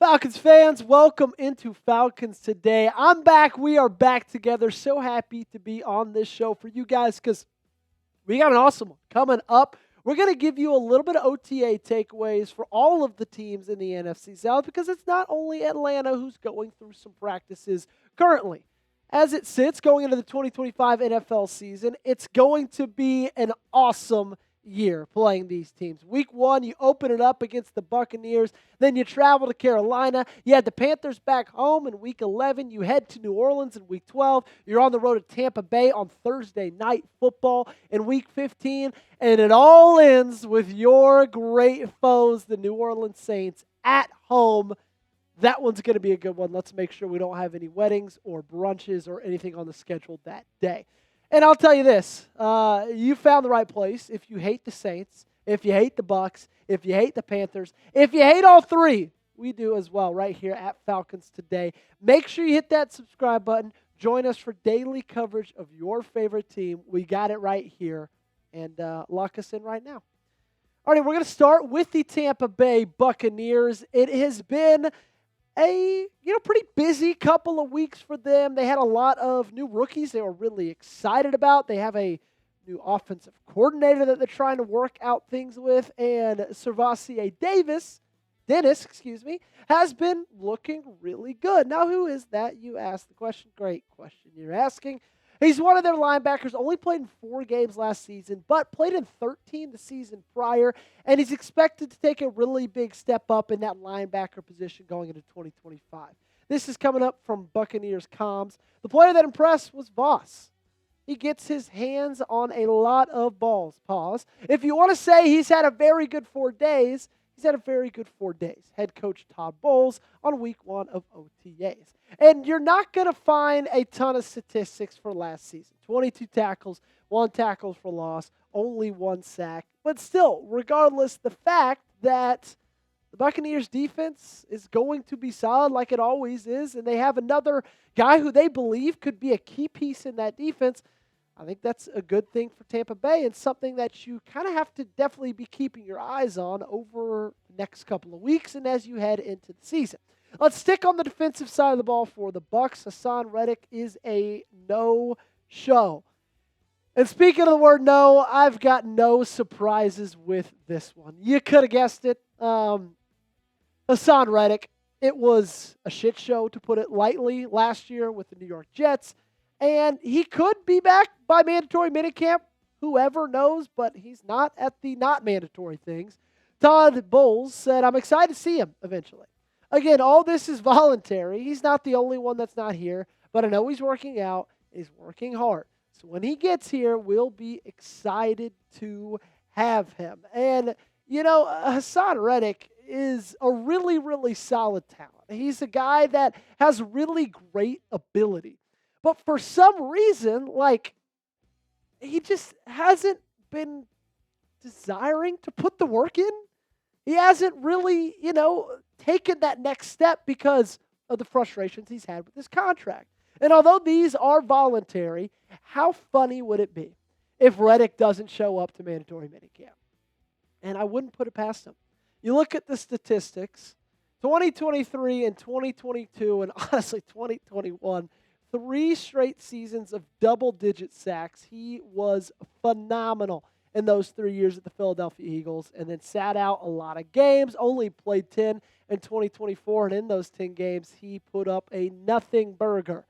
Falcons fans, welcome into Falcons Today. I'm back. We are back together. So happy to be on this show for you guys because we got an awesome one coming up. We're going to give you a little bit of OTA takeaways for all of the teams in the NFC South because it's not only Atlanta who's going through some practices currently. As it sits going into the 2025 NFL season, it's going to be an awesome year playing these teams. Week 1, you open it up against the Buccaneers. Then you travel to Carolina. You had the Panthers back home in Week 11. You head to New Orleans in Week 12. You're on the road to Tampa Bay on Thursday Night Football in Week 15. And it all ends with your great foes, the New Orleans Saints, at home. That one's going to be a good one. Let's make sure we don't have any weddings or brunches or anything on the schedule that day. And I'll tell you this, you found the right place if you hate the Saints, if you hate the Bucs, if you hate the Panthers, if you hate all three. We do as well right here at Falcons Today. Make sure you hit that subscribe button. Join us for daily coverage of your favorite team. We got it right here. And lock us in right now. All right, we're going to start with the Tampa Bay Buccaneers. It has been a pretty busy couple of weeks for them. They had a lot of new rookies they were really excited about. They have a new offensive coordinator that they're trying to work out things with, and Servassier Dennis, has been looking really good. Now, who is that? You asked the question. Great question you're asking. He's one of their linebackers, only played in 4 games last season, but played in 13 the season prior, and he's expected to take a really big step up in that linebacker position going into 2025. This is coming up from Buccaneers comms. The player that impressed was Voss. He gets his hands on a lot of balls. Pause. If you want to say he's had a very good 4 days, he's had a very good 4 days. Head coach Todd Bowles on week 1 of OTAs. And you're not going to find a ton of statistics for last season. 22 tackles, 1 tackle for loss, only 1 sack. But still, regardless, the fact that the Buccaneers defense is going to be solid like it always is, and they have another guy who they believe could be a key piece in that defense, I think that's a good thing for Tampa Bay and something that you kind of have to definitely be keeping your eyes on over the next couple of weeks and as you head into the season. Let's stick on the defensive side of the ball for the Bucs. Haason Reddick is a no-show. And speaking of the word no, I've got no surprises with this one. You could have guessed it. Haason Reddick, it was a shit show, to put it lightly, last year with the New York Jets. And he could be back by mandatory minicamp. Whoever knows, but he's not at the not mandatory things. Todd Bowles said, I'm excited to see him eventually. Again, all this is voluntary. He's not the only one that's not here, but I know he's working out. He's working hard. So when he gets here, we'll be excited to have him. And, Haason Reddick is a really, really solid talent. He's a guy that has really great ability. But for some reason, he just hasn't been desiring to put the work in. He hasn't really, taken that next step because of the frustrations he's had with his contract. And although these are voluntary, how funny would it be if Reddick doesn't show up to mandatory minicamp? And I wouldn't put it past him. You look at the statistics, 2023 and 2022, and honestly 2021, 3 straight seasons of double-digit sacks. He was phenomenal in those 3 years at the Philadelphia Eagles, and then sat out a lot of games, only played 10 in 2024, and in those 10 games, he put up a nothing burger.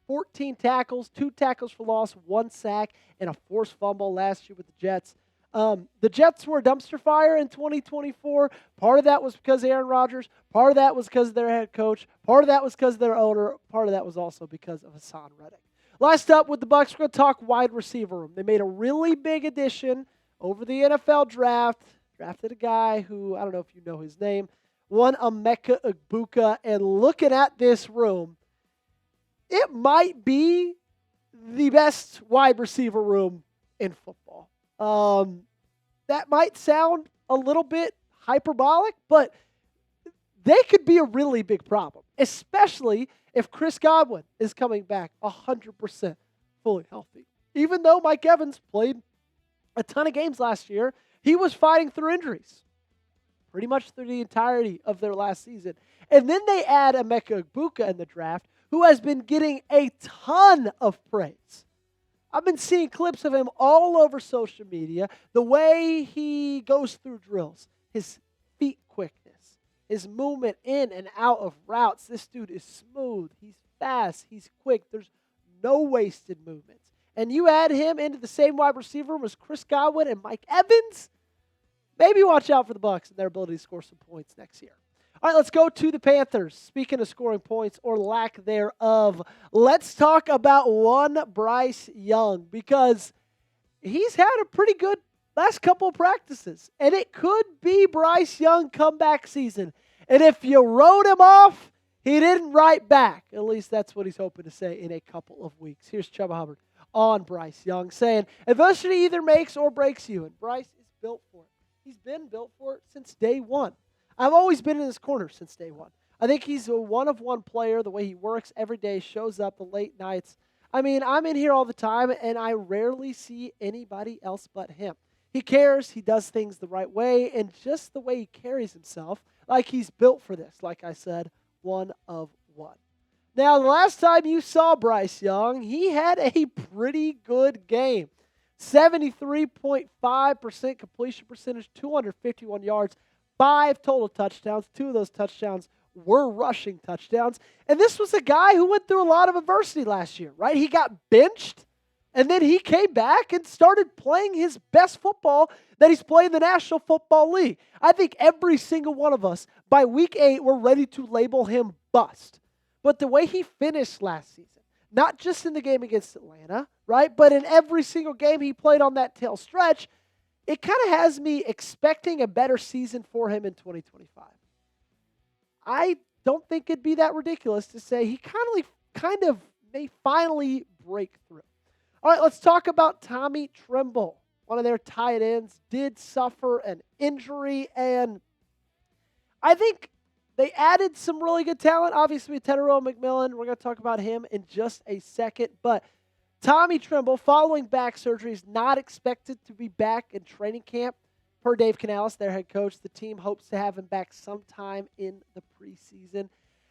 14 tackles, 2 tackles for loss, 1 sack, and a forced fumble last year with the Jets. The Jets were a dumpster fire in 2024. Part of that was because of Aaron Rodgers. Part of that was because of their head coach. Part of that was because of their owner. Part of that was also because of Haason Reddick. Last up with the Bucs, we're going to talk wide receiver room. They made a really big addition over the NFL draft. Drafted a guy who, I don't know if you know his name, one Emeka Egbuka. And looking at this room, it might be the best wide receiver room in football. That might sound a little bit hyperbolic, but they could be a really big problem, especially if Chris Godwin is coming back 100% fully healthy. Even though Mike Evans played a ton of games last year, he was fighting through injuries pretty much through the entirety of their last season. And then they add Emeka Egbuka in the draft, who has been getting a ton of praise. I've been seeing clips of him all over social media. The way he goes through drills, his feet quickness, his movement in and out of routes. This dude is smooth. He's fast. He's quick. There's no wasted movements. And you add him into the same wide receiver room as Chris Godwin and Mike Evans, maybe watch out for the Bucs and their ability to score some points next year. All right, let's go to the Panthers. Speaking of scoring points or lack thereof, let's talk about one Bryce Young, because he's had a pretty good last couple of practices, and it could be Bryce Young comeback season. And if you wrote him off, he didn't write back. At least that's what he's hoping to say in a couple of weeks. Here's Chuba Hubbard on Bryce Young saying, adversity either makes or breaks you, and Bryce is built for it. He's been built for it since day one. I've always been in his corner since day one. I think he's a one-of-one player. The way he works every day, shows up the late nights. I mean, I'm in here all the time, and I rarely see anybody else but him. He cares. He does things the right way, and just the way he carries himself, like he's built for this. Like I said, one of one. Now, the last time you saw Bryce Young, he had a pretty good game. 73.5% completion percentage, 251 yards, 5 total touchdowns. 2 of those touchdowns were rushing touchdowns. And this was a guy who went through a lot of adversity last year, right? He got benched, and then he came back and started playing his best football that he's played in the National Football League. I think every single one of us, by week 8, we're ready to label him bust. But the way he finished last season, not just in the game against Atlanta, right, but in every single game he played on that tail stretch, it kind of has me expecting a better season for him in 2025. I don't think it'd be that ridiculous to say he kind of may finally break through. All right, let's talk about Tommy Tremble. One of their tight ends did suffer an injury, and I think they added some really good talent. Obviously, with Tedero McMillan, we're going to talk about him in just a second, but Tommy Tremble, following back surgery, is not expected to be back in training camp. Per Dave Canales, their head coach, the team hopes to have him back sometime in the preseason.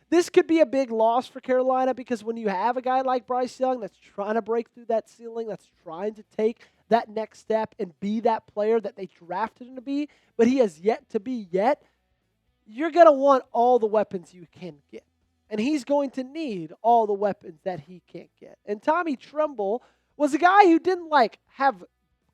This could be a big loss for Carolina, because when you have a guy like Bryce Young that's trying to break through that ceiling, that's trying to take that next step and be that player that they drafted him to be, but he has yet to be yet, you're going to want all the weapons you can get. And he's going to need all the weapons that he can't get. And Tommy Tremble was a guy who didn't have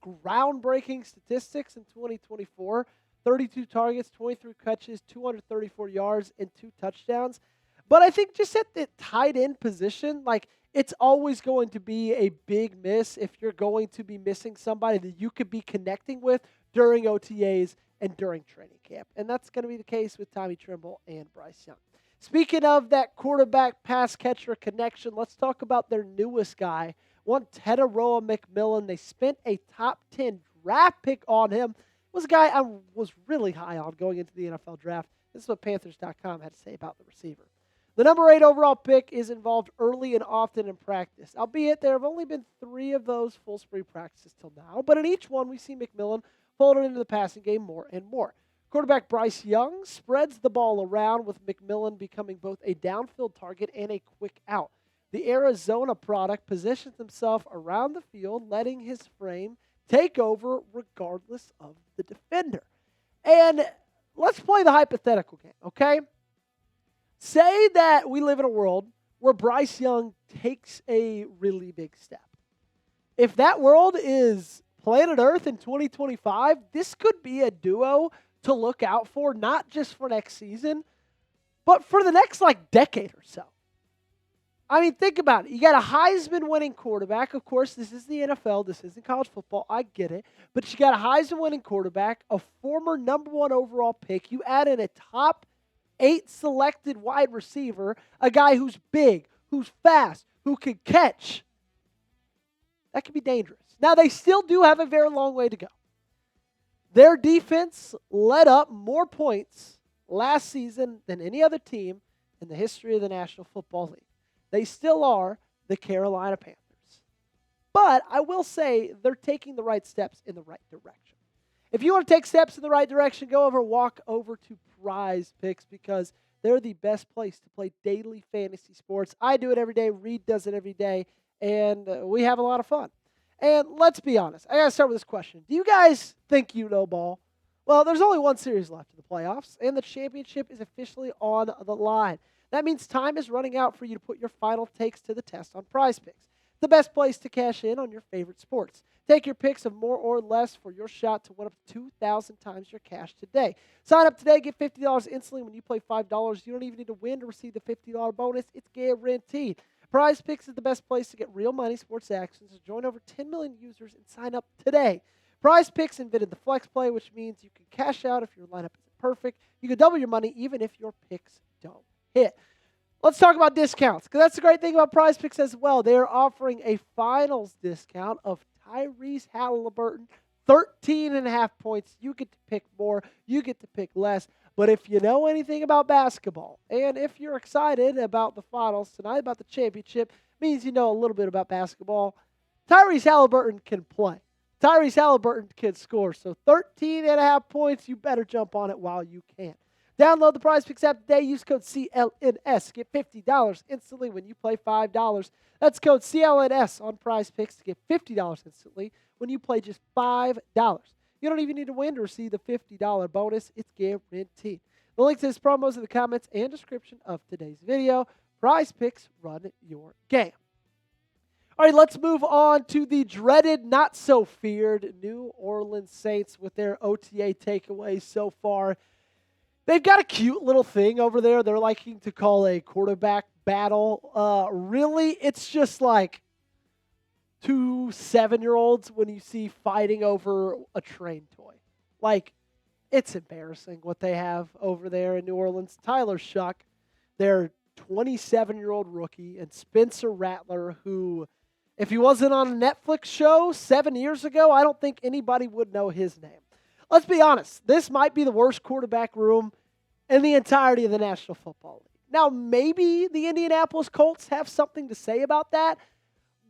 groundbreaking statistics in 2024. 32 targets, 23 catches, 234 yards, and 2 touchdowns. But I think just at the tight end position, it's always going to be a big miss if you're going to be missing somebody that you could be connecting with during OTAs and during training camp. And that's going to be the case with Tommy Tremble and Bryce Young. Speaking of that quarterback pass catcher connection, let's talk about their newest guy, one Tedero McMillan. They spent a top 10 draft pick on him. It was a guy I was really high on going into the NFL draft. This is what Panthers.com had to say about the receiver. The number 8 overall pick is involved early and often in practice, albeit there have only been 3 of those full spring practices till now. But in each one, we see McMillan folded into the passing game more and more. Quarterback Bryce Young spreads the ball around, with McMillan becoming both a downfield target and a quick out. The Arizona product positions himself around the field, letting his frame take over regardless of the defender. And let's play the hypothetical game, okay? Say that we live in a world where Bryce Young takes a really big step. If that world is planet Earth in 2025, this could be a duo to look out for, not just for next season, but for the next decade or so. I mean, think about it. You got a Heisman-winning quarterback. Of course, this is the NFL. This isn't college football. I get it. But you got a Heisman-winning quarterback, a former number 1 overall pick. You add in a top 8 selected wide receiver, a guy who's big, who's fast, who can catch. That could be dangerous. Now, they still do have a very long way to go. Their defense let up more points last season than any other team in the history of the National Football League. They still are the Carolina Panthers. But I will say they're taking the right steps in the right direction. If you want to take steps in the right direction, walk over to Prize Picks, because they're the best place to play daily fantasy sports. I do it every day. Reed does it every day. And we have a lot of fun. And let's be honest. I got to start with this question. Do you guys think you know ball? Well, there's only one series left in the playoffs, and the championship is officially on the line. That means time is running out for you to put your final takes to the test on Prize Picks, the best place to cash in on your favorite sports. Take your picks of more or less for your shot to win up to 2,000 times your cash today. Sign up today, get $50 instantly when you play $5. You don't even need to win to receive the $50 bonus. It's guaranteed. Prize Picks is the best place to get real money sports action, so join over 10 million users and sign up today. Prize Picks invented the flex play, which means you can cash out if your lineup isn't perfect. You can double your money even if your picks don't hit. Let's talk about discounts, because that's the great thing about Prize Picks as well. They are offering a finals discount of Tyrese Halliburton, 13.5 points. You get to pick more. You get to pick less. But if you know anything about basketball, and if you're excited about the finals tonight, about the championship, means you know a little bit about basketball, Tyrese Halliburton can play. Tyrese Halliburton can score. So 13.5 points, you better jump on it while you can. Download the Prize Picks app today. Use code CLNS. Get $50 instantly when you play $5. That's code CLNS on Prize Picks to get $50 instantly when you play just $5. You don't even need to win to receive the $50 bonus. It's guaranteed. The link to this promo is in the comments and description of today's video. Prize Picks, run your game. All right, let's move on to the dreaded, not so feared New Orleans Saints with their OTA takeaways so far. They've got a cute little thing over there they're liking to call a quarterback battle. Really, it's just like two 7-year-olds when you see fighting over a train toy. Like, it's embarrassing what they have over there in New Orleans. Tyler Shuck, their 27-year-old rookie, and Spencer Rattler, who, if he wasn't on a Netflix show 7 years ago, I don't think anybody would know his name. Let's be honest. This might be the worst quarterback room in the entirety of the National Football League. Now, maybe the Indianapolis Colts have something to say about that,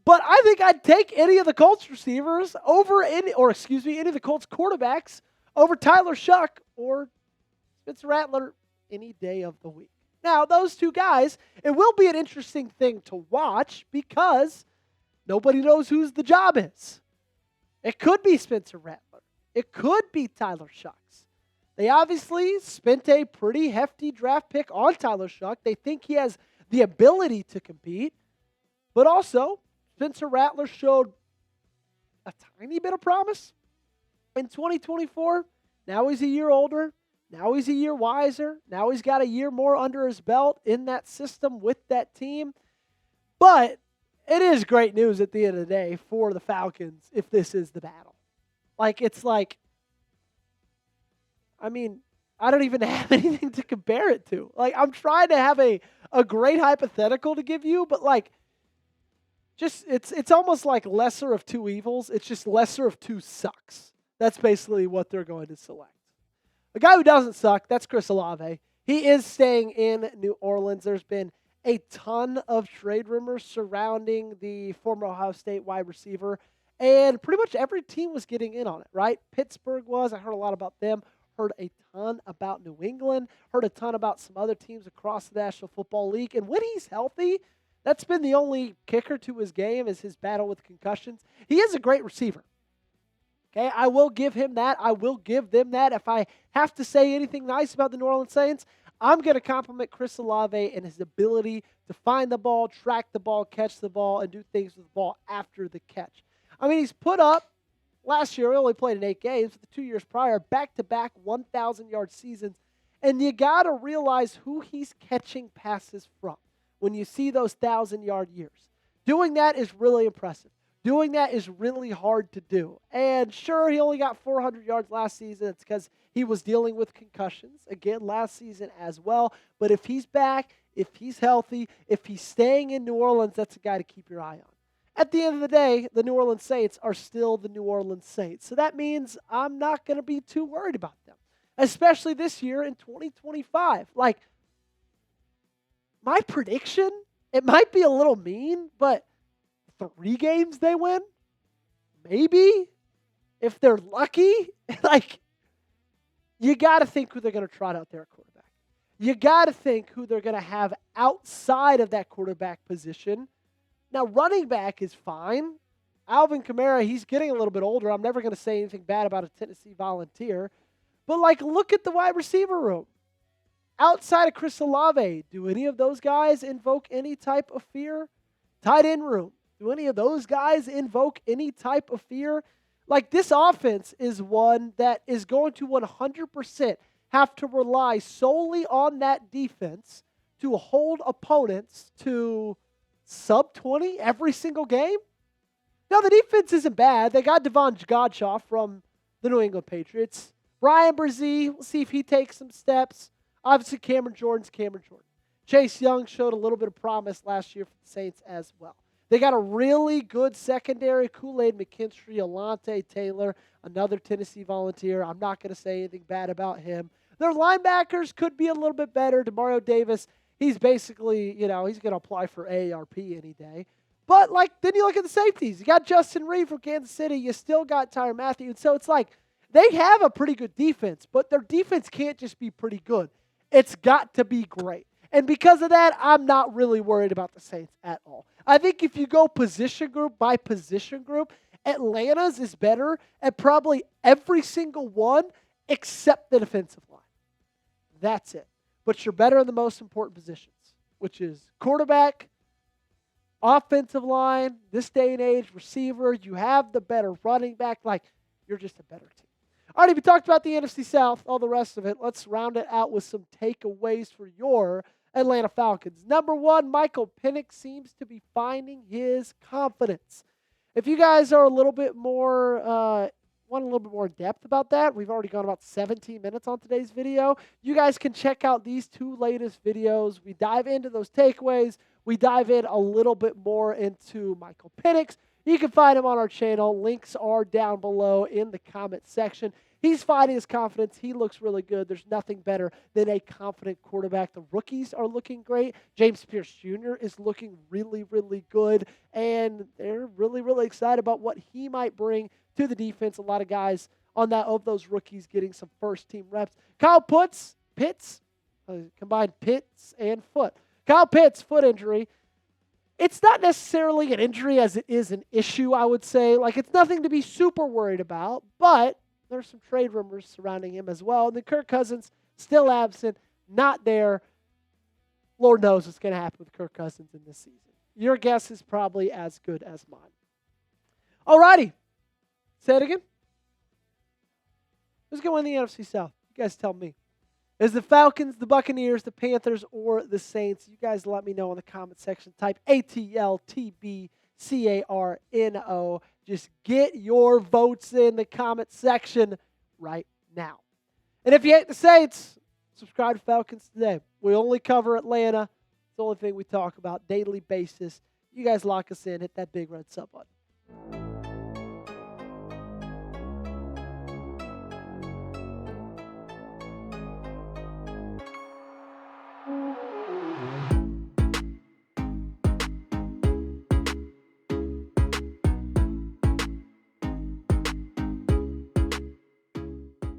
but I think I'd take any of the Colts receivers over any of the Colts quarterbacks over Tyler Shuck or Spencer Rattler any day of the week. Now, those two guys, it will be an interesting thing to watch because nobody knows whose the job is. It could be Spencer Rattler. It could be Tyler Shuck's. They obviously spent a pretty hefty draft pick on Tyler Shuck. They think he has the ability to compete. But also, Spencer Rattler showed a tiny bit of promise in 2024. Now he's a year older. Now he's a year wiser. Now he's got a year more under his belt in that system with that team. But it is great news at the end of the day for the Falcons if this is the battle. I don't even have anything to compare it to. I'm trying to have a great hypothetical to give you, but it's almost like lesser of two evils. It's just lesser of two sucks. That's basically what they're going to select. A guy who doesn't suck, that's Chris Olave. He is staying in New Orleans. There's been a ton of trade rumors surrounding the former Ohio State wide receiver, and pretty much every team was getting in on it, right? Pittsburgh was. I heard a lot about them. Heard a ton about New England. Heard a ton about some other teams across the National Football League. And when he's healthy, that's been the only kicker to his game is his battle with concussions. He is a great receiver. Okay, I will give him that. I will give them that. If I have to say anything nice about the New Orleans Saints, I'm going to compliment Chris Olave and his ability to find the ball, track the ball, catch the ball, and do things with the ball after the catch. He's put up, last year he only played in 8 games, but the 2 years prior, back-to-back 1,000-yard seasons. And you got to realize who he's catching passes from when you see those 1,000-yard years. Doing that is really impressive. Doing that is really hard to do. And sure, he only got 400 yards last season. It's because he was dealing with concussions, again, last season as well. But if he's back, if he's healthy, if he's staying in New Orleans, that's a guy to keep your eye on. At the end of the day, the New Orleans Saints are still the New Orleans Saints. So that means I'm not going to be too worried about them, especially this year in 2025. My prediction, it might be a little mean, but 3 games they win, maybe, if they're lucky. You got to think who they're going to trot out there at quarterback. you got to think who they're going to have outside of that quarterback position. Now, running back is fine. Alvin Kamara, he's getting a little bit older. I'm never going to say anything bad about a Tennessee Volunteer. But, look at the wide receiver room. Outside of Chris Olave, do any of those guys invoke any type of fear? Tight end room, do any of those guys invoke any type of fear? This offense is one that is going to 100% have to rely solely on that defense to hold opponents to sub 20 every single game. Now, the defense isn't bad. They got Devon Godshaw from the New England Patriots. Brian Brzee, we'll see if he takes some steps. Obviously, Cameron Jordan's Cameron Jordan. Chase Young showed a little bit of promise last year for the Saints as well. They got a really good secondary. Kool-Aid McKinstry, Alante Taylor, another Tennessee Volunteer. I'm not going to say anything bad about him. Their linebackers could be a little bit better. Demario Davis, he's basically, he's going to apply for AARP any day. But, then you look at the safeties. You got Justin Reed from Kansas City. You still got Tyrann Mathieu. And so it's they have a pretty good defense, but their defense can't just be pretty good. It's got to be great. And because of that, I'm not really worried about the Saints at all. I think if you go position group by position group, Atlanta's is better at probably every single one except the defensive line. That's it. But you're better in the most important positions, which is quarterback, offensive line, this day and age, receiver. You have the better running back. You're just a better team. All right, we talked about the NFC South, all the rest of it. Let's round it out with some takeaways for your Atlanta Falcons. Number one, Michael Penix seems to be finding his confidence. If you guys are a little bit more, want a little bit more depth about that, we've already gone about 17 minutes on today's video. You guys can check out these two latest videos. We dive into those takeaways. We dive in a little bit more into Michael Penix. You can find him on our channel. Links are down below in the comment section. He's finding his confidence. He looks really good. There's nothing better than a confident quarterback. The rookies are looking great. James Pierce Jr. is looking really, really good. And they're really, really excited about what he might bring to the defense. A lot of guys of those rookies getting some first-team reps. Kyle Pitts, combined Pitts and foot. Kyle Pitts, foot injury. It's not necessarily an injury as it is an issue, I would say. It's nothing to be super worried about, but there's some trade rumors surrounding him as well. And then Kirk Cousins, still absent, not there. Lord knows what's going to happen with Kirk Cousins in this season. Your guess is probably as good as mine. All righty. Say it again. Who's going to win the NFC South? You guys tell me. Is the Falcons, the Buccaneers, the Panthers, or the Saints? You guys let me know in the comment section. Type ATLTBCARNO. Just get your votes in the comment section right now. And if you hate the Saints, subscribe to Falcons Today. We only cover Atlanta. It's the only thing we talk about daily basis. You guys lock us in. Hit that big red sub button.